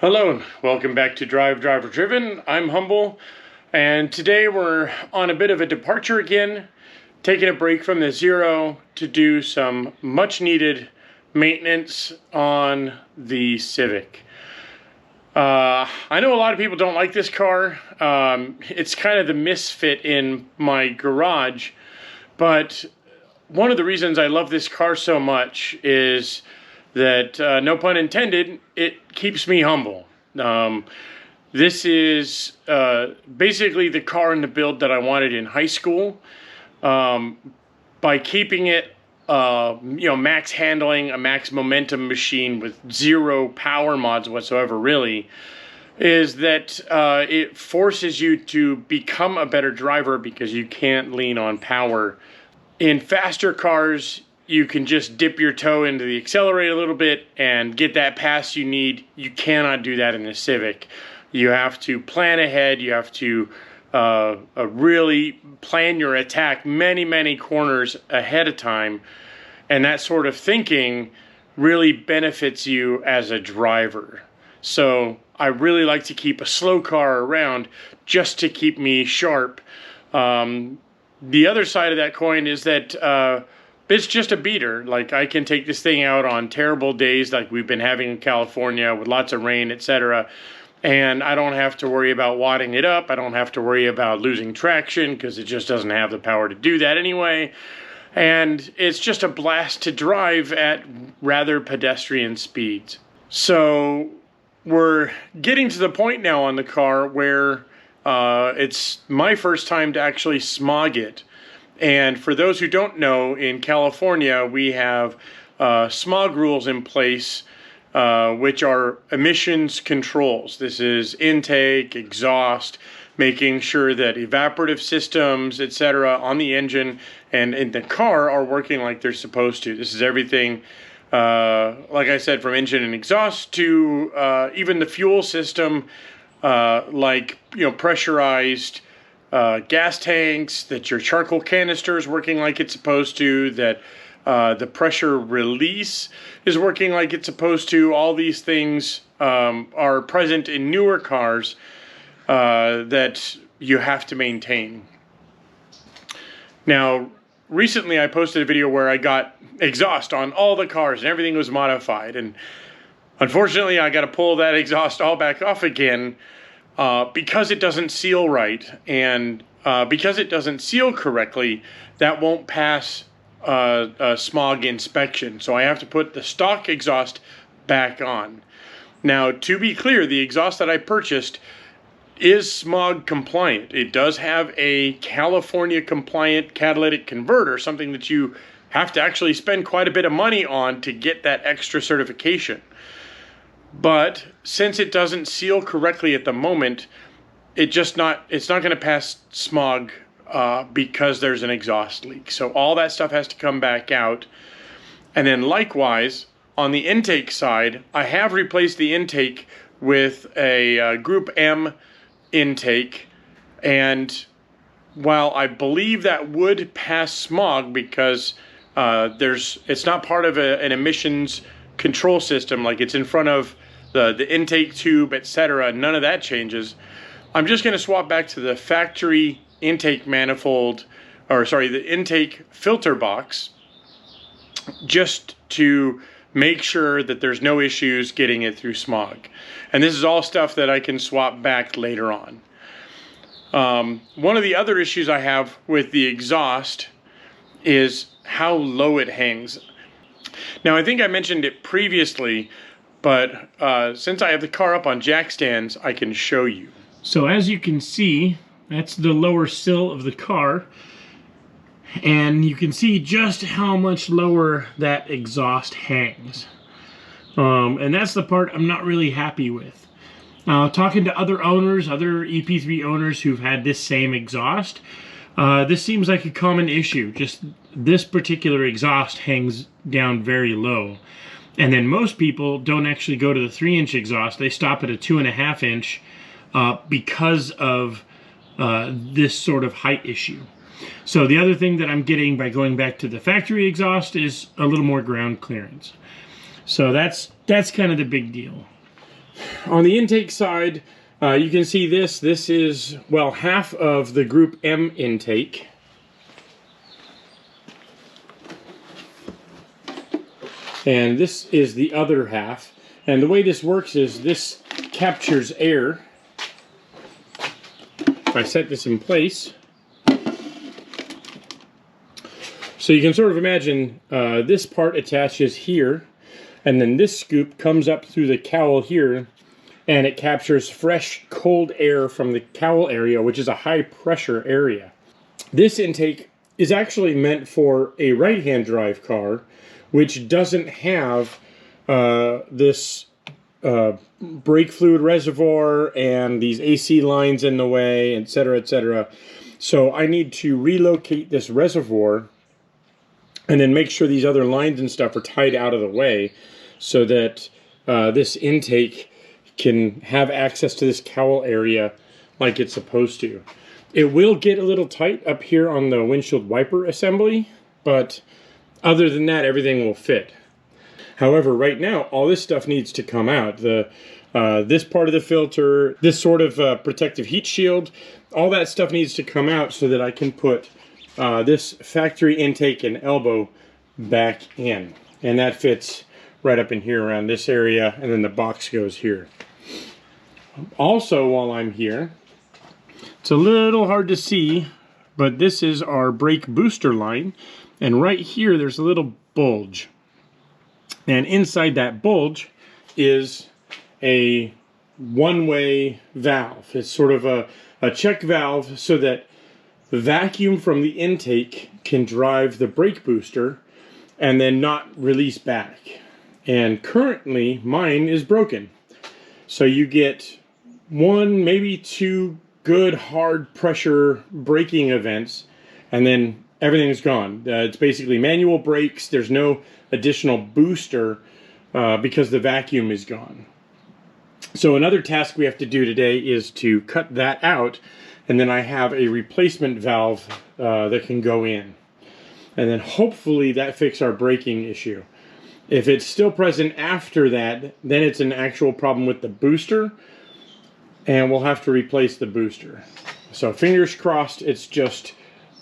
Hello and welcome back to DriveDriverDriven. I'm Humble, and today we're on a bit of a departure again, taking a break from the Zero to do some much needed maintenance on the Civic. I know a lot of people don't like this car. It's kind of the misfit in my garage, but one of the reasons I love this car so much is that, no pun intended, it keeps me humble. This is basically the car and the build that I wanted in high school. By keeping it, max handling, a max momentum machine with zero power mods whatsoever, really, is that it forces you to become a better driver because you can't lean on power. In faster cars, you can just dip your toe into the accelerator a little bit and get that pass you need. You cannot do that in the Civic. You have to plan ahead. You have to really plan your attack many corners ahead of time. And that sort of thinking really benefits you as a driver. So I really like to keep a slow car around just to keep me sharp. The other side of that coin is that it's just a beater. Like, I can take this thing out on terrible days like we've been having in California with lots of rain, etc. And I don't have to worry about wadding it up. I don't have to worry about losing traction because it just doesn't have the power to do that anyway. And it's just a blast to drive at rather pedestrian speeds. So we're getting to the point now on the car where it's my first time to actually smog it. And for those who don't know, in California, we have smog rules in place, which are emissions controls. This is intake, exhaust, making sure that evaporative systems, etc., on the engine and in the car are working like they're supposed to. This is everything, like I said, from engine and exhaust to even the fuel system, like, pressurized gas tanks, that your charcoal canister is working like it's supposed to, that the pressure release is working like it's supposed to. All these things are present in newer cars that you have to maintain. Now, recently I posted a video where I got exhaust on all the cars and everything was modified, and unfortunately I got to pull that exhaust all back off again because it doesn't seal right, and because it doesn't seal correctly, that won't pass a smog inspection. So I have to put the stock exhaust back on. Now, to be clear, the exhaust that I purchased is smog compliant. It does have a California compliant catalytic converter, something that you have to actually spend quite a bit of money on to get that extra certification. But since it doesn't seal correctly at the moment, it's not going to pass smog because there's an exhaust leak. So all that stuff has to come back out. And then likewise, on the intake side, I have replaced the intake with a Group M intake. And while I believe that would pass smog because it's not part of an emissions control system, like it's in front of the intake tube, etc., none of that changes. I'm just going to swap back to the factory intake manifold, the intake filter box, just to make sure that there's no issues getting it through smog. And this is all stuff that I can swap back later on. One of the other issues I have with the exhaust is how low it hangs. Now, I think I mentioned it previously, but since I have the car up on jack stands, I can show you. So as you can see, that's the lower sill of the car, and you can see just how much lower that exhaust hangs. And that's the part I'm not really happy with. Talking to other owners, other EP3 owners who've had this same exhaust, this seems like a common issue. Just this particular exhaust hangs down very low. And then most people don't actually go to the 3-inch exhaust. They stop at a 2.5-inch because of this sort of height issue. So the other thing that I'm getting by going back to the factory exhaust is a little more ground clearance. So that's kind of the big deal. on the intake side, you can see this. This is, well, half of the Group M intake. And this is the other half. And the way this works is this captures air. If I set this in place, so you can sort of imagine this part attaches here, and then this scoop comes up through the cowl here, and it captures fresh, cold air from the cowl area, which is a high pressure area. This intake is actually meant for a right-hand drive car, which doesn't have this brake fluid reservoir and these AC lines in the way, etc., etc. So I need to relocate this reservoir and then make sure these other lines and stuff are tied out of the way so that this intake can have access to this cowl area like it's supposed to. It will get a little tight up here on the windshield wiper assembly, but other than that, everything will fit. However, right now, all this stuff needs to come out. This part of the filter, this sort of protective heat shield, all that stuff needs to come out so that I can put this factory intake and elbow back in. And that fits right up in here around this area, and then the box goes here. Also, while I'm here, it's a little hard to see, but this is our brake booster line. And right here, there's a little bulge. And inside that bulge is a one-way valve. It's sort of a check valve so that the vacuum from the intake can drive the brake booster and then not release back. And currently, mine is broken. So you get one, maybe two good hard pressure braking events, and then everything's gone. It's basically manual brakes. There's no additional booster because the vacuum is gone. So another task we have to do today is to cut that out, and then I have a replacement valve that can go in. And then hopefully that fixes our braking issue. If it's still present after that, then it's an actual problem with the booster, and we'll have to replace the booster. So fingers crossed it's just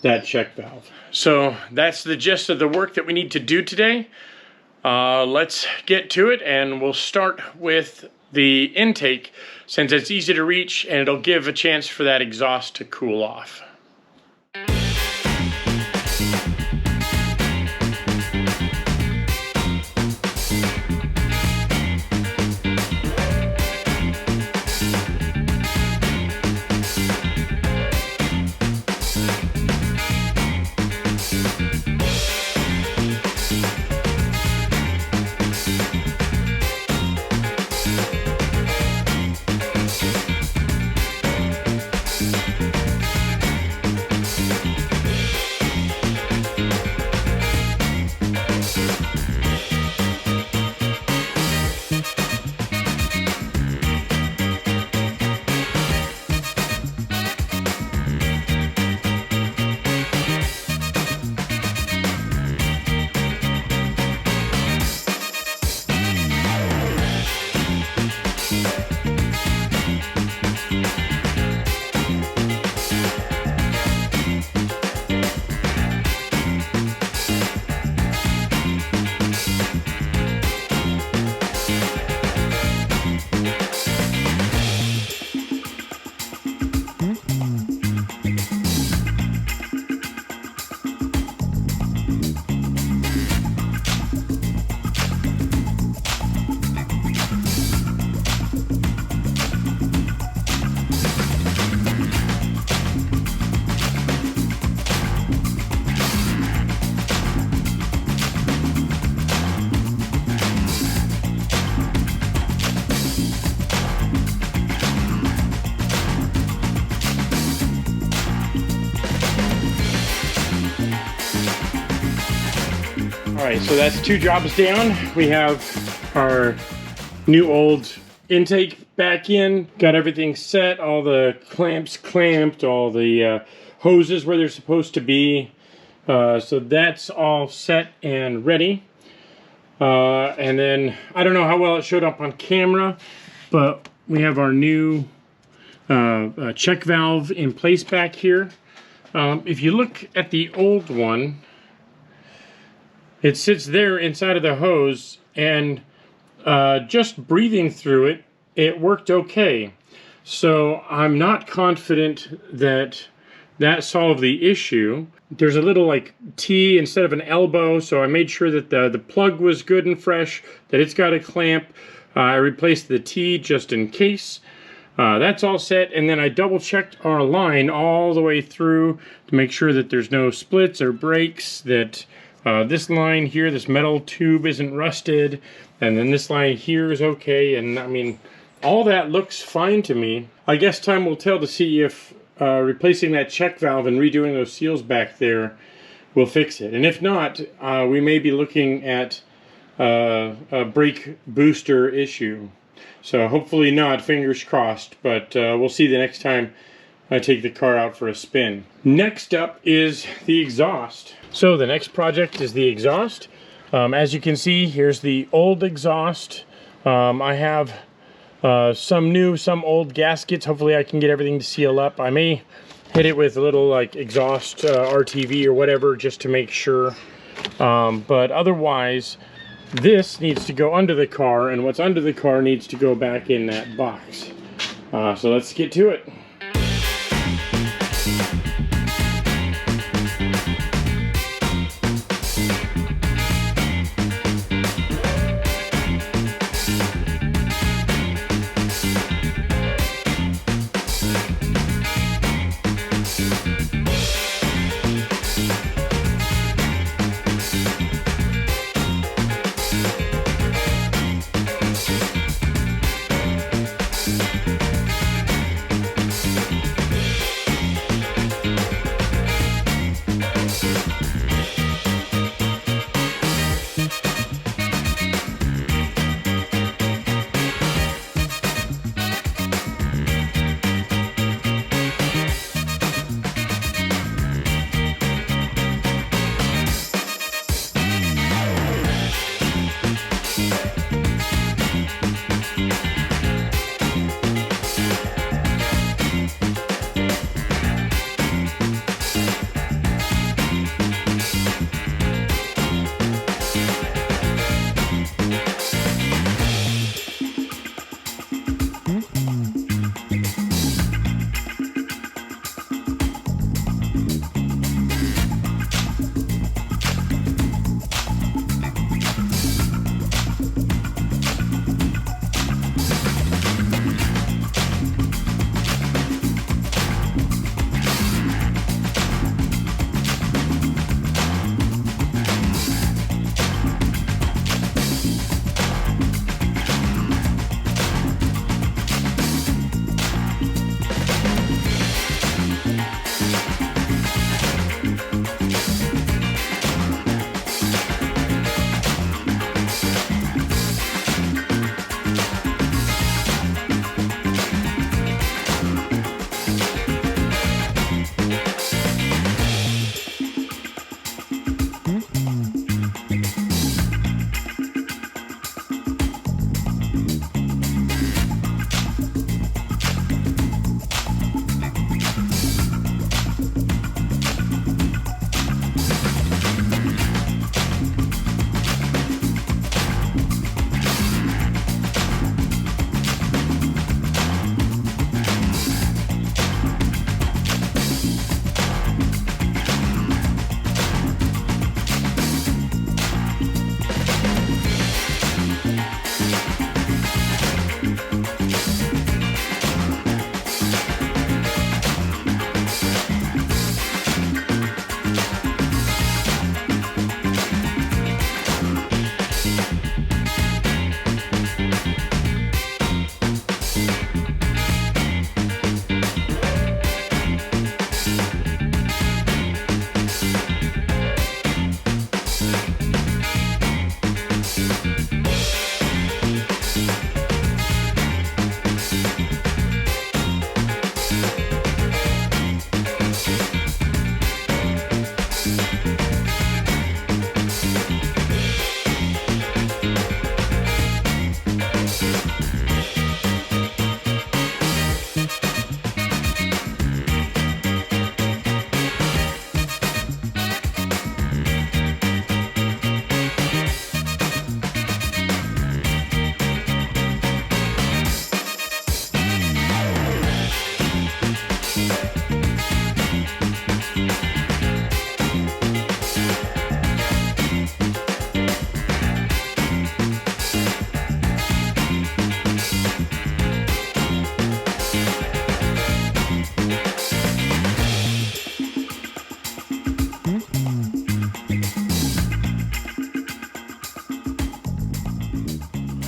that check valve. So that's the gist of the work that we need to do today. Let's get to it, and we'll start with the intake since it's easy to reach and it'll give a chance for that exhaust to cool off. Alright, so that's two jobs down. We have our new old intake back in, got everything set, all the clamps clamped, all the hoses where they're supposed to be. So that's all set and ready. And then, I don't know how well it showed up on camera, but we have our new check valve in place back here. If you look at the old one, it sits there inside of the hose, and just breathing through it, it worked okay. So I'm not confident that that solved the issue. There's a little like T instead of an elbow, so I made sure that the plug was good and fresh, that it's got a clamp. I replaced the T just in case. That's all set, and then I double checked our line all the way through to make sure that there's no splits or breaks, that this line here, this metal tube isn't rusted, and then this line here is okay, and I mean, all that looks fine to me. I guess time will tell to see if replacing that check valve and redoing those seals back there will fix it. And if not, we may be looking at a brake booster issue. So hopefully not, fingers crossed, but we'll see the next time I take the car out for a spin. Next up is the exhaust. So the next project is the exhaust. As you can see, here's the old exhaust. I have some new, some old gaskets. Hopefully I can get everything to seal up. I may hit it with a little like exhaust RTV or whatever just to make sure. But otherwise, this needs to go under the car, and what's under the car needs to go back in that box. So let's get to it.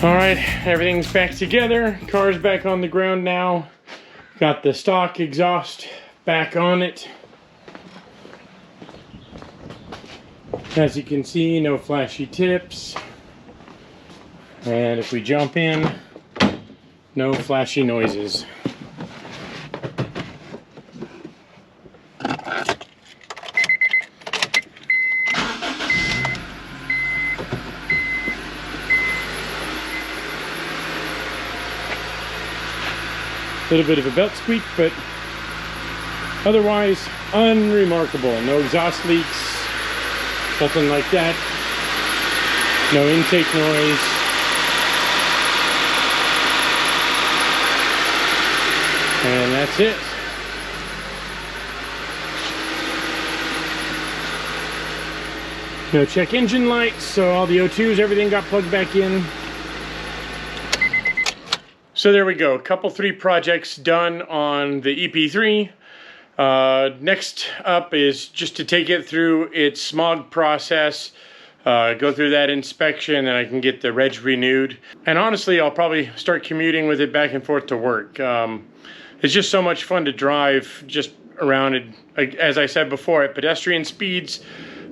All right, everything's back together. Car's back on the ground now. Got the stock exhaust back on it. As you can see, no flashy tips. And if we jump in, no flashy noises. A little bit of a belt squeak, but otherwise unremarkable. No exhaust leaks, nothing like that. No intake noise. And that's it. No check engine lights, so all the O2s, everything got plugged back in. So there we go, three projects done on the EP3. Next up is just to take it through its smog process, go through that inspection, and I can get the reg renewed. And honestly, I'll probably start commuting with it back and forth to work. It's just so much fun to drive just around it, as I said before, at pedestrian speeds.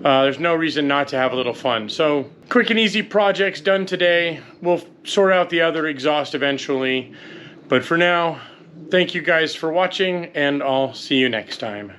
There's no reason not to have a little fun. So quick and easy projects done today. We'll sort out the other exhaust eventually. But for now, thank you guys for watching, and I'll see you next time.